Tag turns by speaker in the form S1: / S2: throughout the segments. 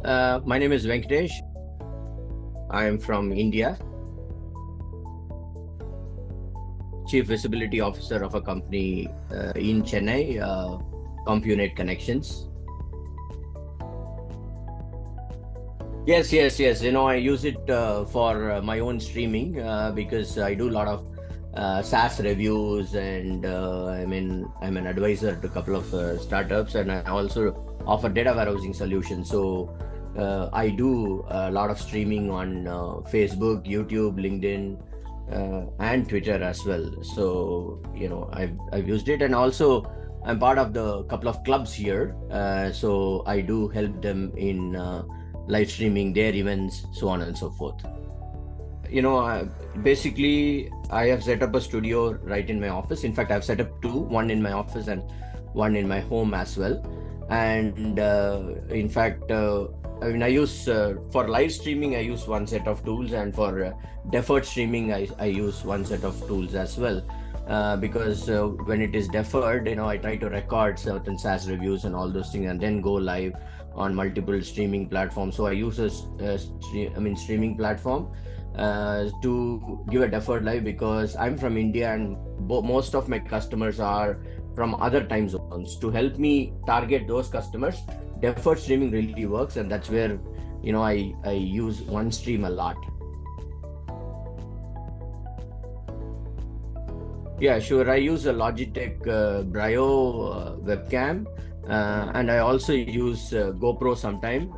S1: My name is Venkatesh. I am from India, Chief Visibility Officer of a company in Chennai, CompuNet Connections. Yes. I use it for my own streaming because I do a lot of SaaS reviews, and I'm an advisor to a couple of startups, and I also offer data warehousing solutions. So I do a lot of streaming on Facebook, YouTube, LinkedIn, and Twitter as well. So I've used it, and also I'm part of the couple of clubs here. So I do help them in live streaming their events, so on and so forth. Basically, I have set up a studio right in my office. In fact, I've set up two, one in my office and one in my home as well. And in fact, I use for live streaming, I use one set of tools, and for deferred streaming, I use one set of tools as well. Because when it is deferred, I try to record certain SaaS reviews and all those things, and then go live on multiple streaming platforms. So I use a streaming platform to give a deferred live, because I'm from India and most of my customers are from other time zones. To help me target those customers, deferred streaming really works, and that's where I use OneStream a lot. Yeah, sure. I use a Logitech Brio webcam, and I also use GoPro sometime.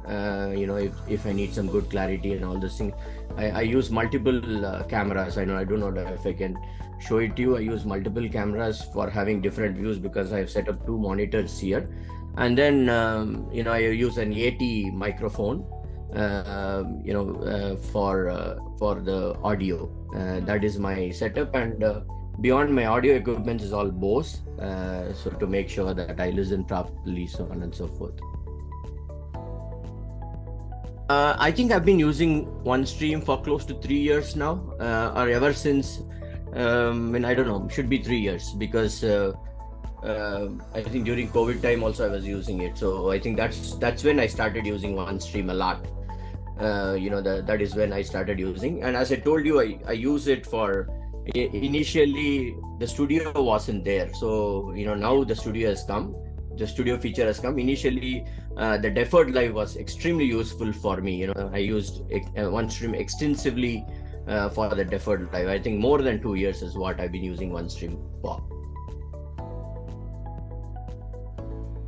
S1: If I need some good clarity and all those things, I use multiple cameras. I don't know if I can show it to you. I use multiple cameras for having different views, because I've set up two monitors here, and then I use an AT microphone for the audio. That is my setup, and beyond my audio equipment is all Bose, so to make sure that I listen properly, so on and so forth. I think I've been using OneStream for close to 3 years now, or ever since. I don't know, should be 3 years, because I think during COVID time also I was using it. So I think that's when I started using OneStream a lot. That is when I started using, and as I told you, I use it for. Initially the studio wasn't there, so now the studio has come, the studio feature has come. Initially the deferred live was extremely useful for me. I used OneStream extensively for the deferred live. I think more than 2 years is what I've been using OneStream for.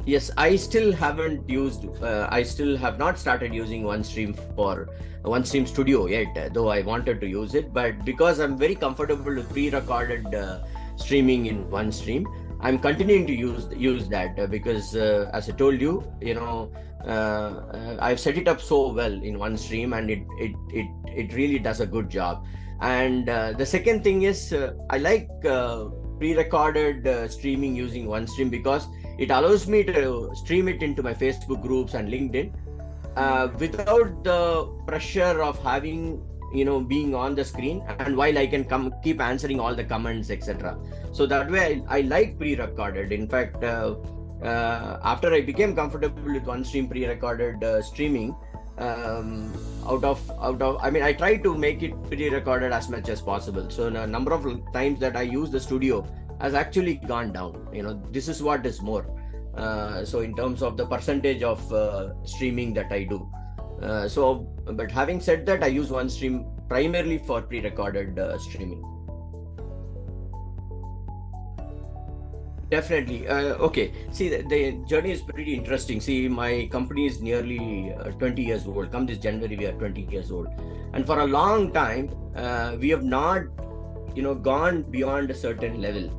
S1: Yes, I still have not started using OneStream for OneStream Studio yet, though I wanted to use it. But because I'm very comfortable with pre-recorded streaming in OneStream, I'm continuing to use that because, as I told you, I've set it up so well in OneStream, and it really does a good job. And the second thing is, I like pre-recorded streaming using OneStream, because it allows me to stream it into my Facebook groups and LinkedIn without the pressure of having, being on the screen, and while I can keep answering all the comments, etc. So that way I like pre-recorded. In fact, after I became comfortable with OneStream pre-recorded streaming, I try to make it pre-recorded as much as possible. So the number of times that I use the studio has actually gone down. This is what is more. So in terms of the percentage of streaming that I do. But having said that, I use OneStream primarily for pre-recorded streaming. Definitely. Okay. See, the journey is pretty interesting. See, my company is nearly 20 years old. Come this January, we are 20 years old. And for a long time, we have not, gone beyond a certain level.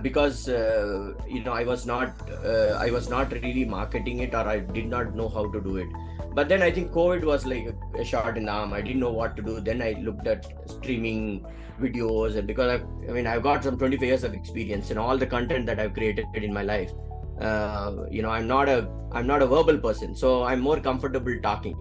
S1: Because I was not really marketing it, or I did not know how to do it. But then I think COVID was like a shot in the arm. I didn't know what to do. Then I looked at streaming videos, and because I've got some 25 years of experience in all the content that I've created in my life. I'm not a verbal person, so I'm more comfortable talking.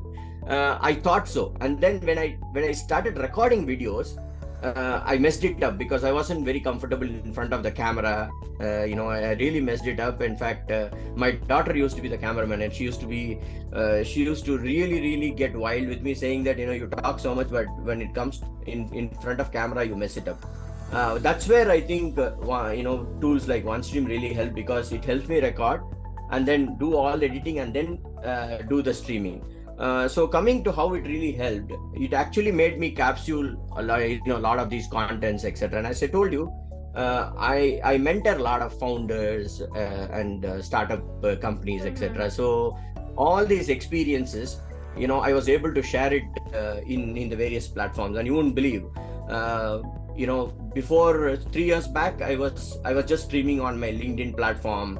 S1: I thought so, and then when I started recording videos, I messed it up because I wasn't very comfortable in front of the camera. I really messed it up. In fact, my daughter used to be the cameraman, and she used to really, really get wild with me, saying that, you talk so much, but when it comes in front of camera, you mess it up. That's where I think, tools like OneStream really help, because it helps me record and then do all editing and then do the streaming. So coming to how it really helped, it actually made me capsule a lot of these contents, etc. And as I told you, I mentor a lot of founders and startup companies, etc. So all these experiences, I was able to share it in the various platforms. And you won't believe, before 3 years back, I was just streaming on my LinkedIn platform,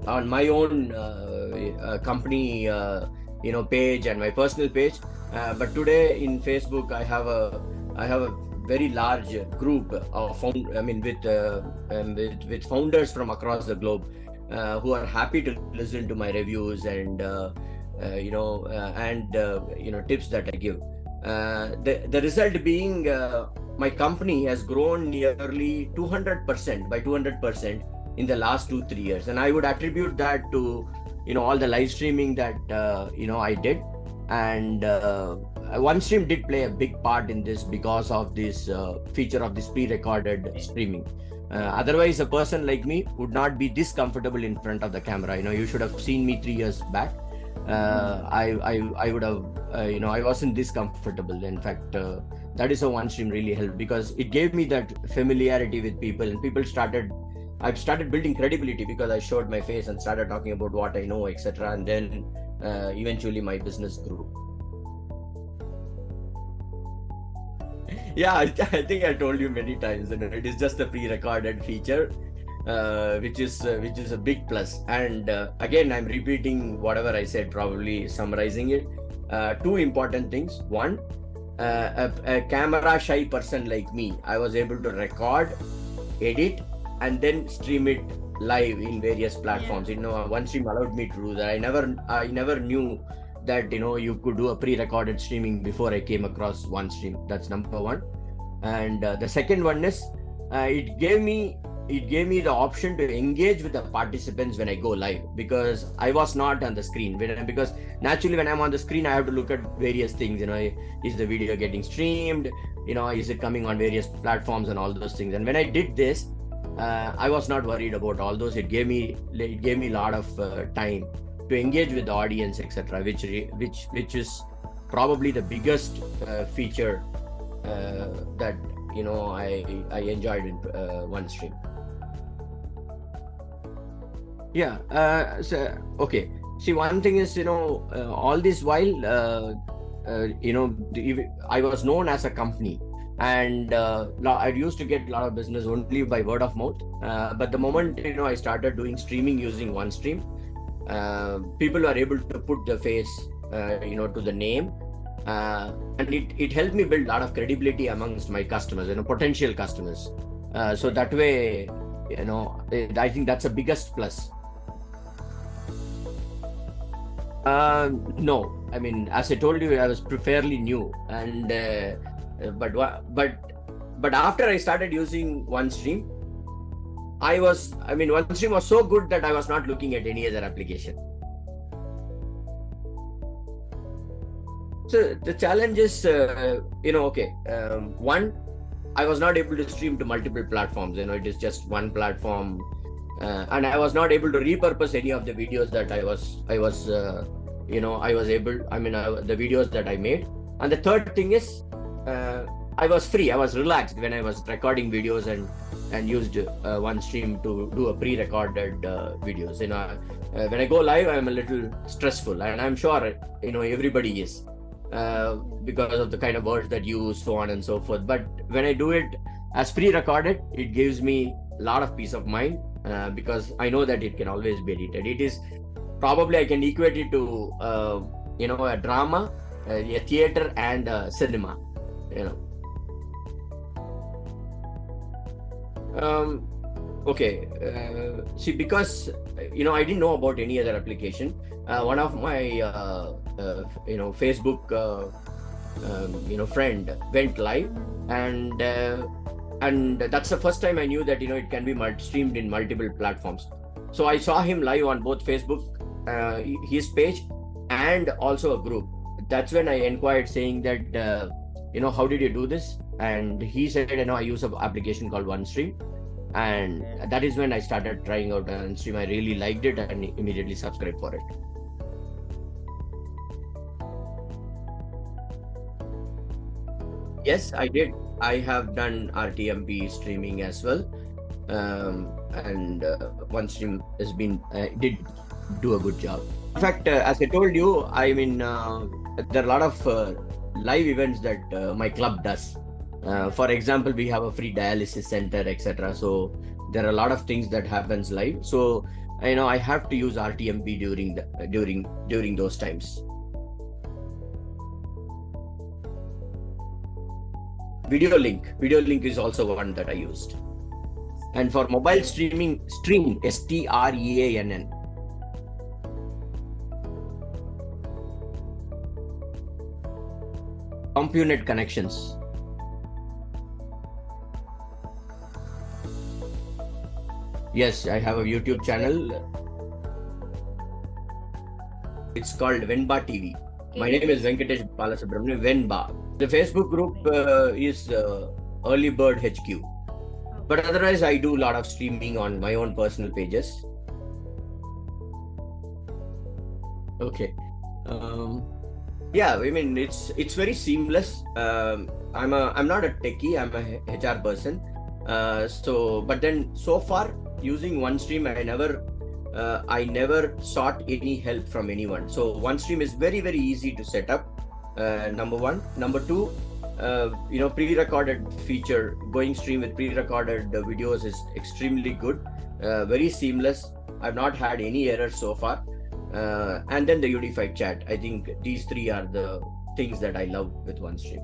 S1: on my own company page and my personal page. But today in Facebook, I have a very large group of with founders from across the globe who are happy to listen to my reviews and tips that I give. The result being, my company has grown nearly 200% in the last 2-3 years, and I would attribute that to all the live streaming that I did. And OneStream did play a big part in this because of this feature of this pre-recorded streaming. Otherwise, a person like me would not be this comfortable in front of the camera. You should have seen me 3 years back. I would have, I wasn't this comfortable. In fact, that is how OneStream really helped, because it gave me that familiarity with people, and I've started building credibility because I showed my face and started talking about what I know, etc. And then eventually my business grew. Yeah, I think I told you many times, and it is just a pre-recorded feature, which is a big plus. And again, I'm repeating whatever I said, probably summarizing it. Two important things. One, a camera shy person like me, I was able to record, edit, and then stream it live in various platforms. OneStream allowed me to do that. I never knew that you could do a pre-recorded streaming before I came across OneStream. That's number one. And the second one is, it gave me the option to engage with the participants when I go live, because I was not on the screen. Because naturally, when I'm on the screen, I have to look at various things. Is the video getting streamed? Is it coming on various platforms and all those things? And when I did this, I was not worried about all those. It gave me a lot of time to engage with the audience, etc., which is probably the biggest feature that I enjoyed in OneStream. Yeah. Okay. See, one thing is, all this while, I was known as a company. And I used to get a lot of business only by word of mouth. But the moment I started doing streaming using OneStream, people were able to put the face, to the name, and it helped me build a lot of credibility amongst my customers, potential customers. So that way, I think that's the biggest plus. No, I mean, as I told you, I was fairly new, and but after I started using OneStream, OneStream was so good that I was not looking at any other application. So the challenge is, one, I was not able to stream to multiple platforms. It is just one platform, and I was not able to repurpose any of the videos that the videos that I made. And the third thing is, I was free. I was relaxed when I was recording videos and used OneStream to do a pre-recorded videos. When I go live, I'm a little stressful, and I'm sure everybody is, because of the kind of words that you use, so on and so forth. But when I do it as pre-recorded, it gives me a lot of peace of mind, because I know that it can always be edited. It is probably, I can equate it to a drama, a theater, and a cinema. Okay. See, because I didn't know about any other application. One of my Facebook friend went live, and that's the first time I knew that it can be streamed in multiple platforms. So I saw him live on both Facebook, his page, and also a group. That's when I inquired, saying that how did you do this? And he said, I use an application called OneStream, and that is when I started trying out OneStream. I really liked it and immediately subscribed for it. Yes, I did. I have done RTMP streaming as well, and OneStream did do a good job. In fact, as I told you, there are a lot of live events that my club does. For example, we have a free dialysis center, etc. So there are a lot of things that happens live. So I have to use RTMP during those times. Video link is also one that I used. And for mobile streaming, Stream, STREANN. CompuNet connections. Yes, I have a YouTube channel. It's called Venba TV. My name is Venkatesh Balasubramanian, Venba. The Facebook group is Early Bird HQ. But otherwise, I do a lot of streaming on my own personal pages. Okay. It's very seamless. I'm not a techie. I'm a HR person. But then so far using OneStream, I never sought any help from anyone. So OneStream is very, very easy to set up. Number one. Number two, pre-recorded feature, going stream with pre-recorded videos is extremely good, very seamless. I've not had any errors so far. And then the unified chat. I think these three are the things that I love with OneStream.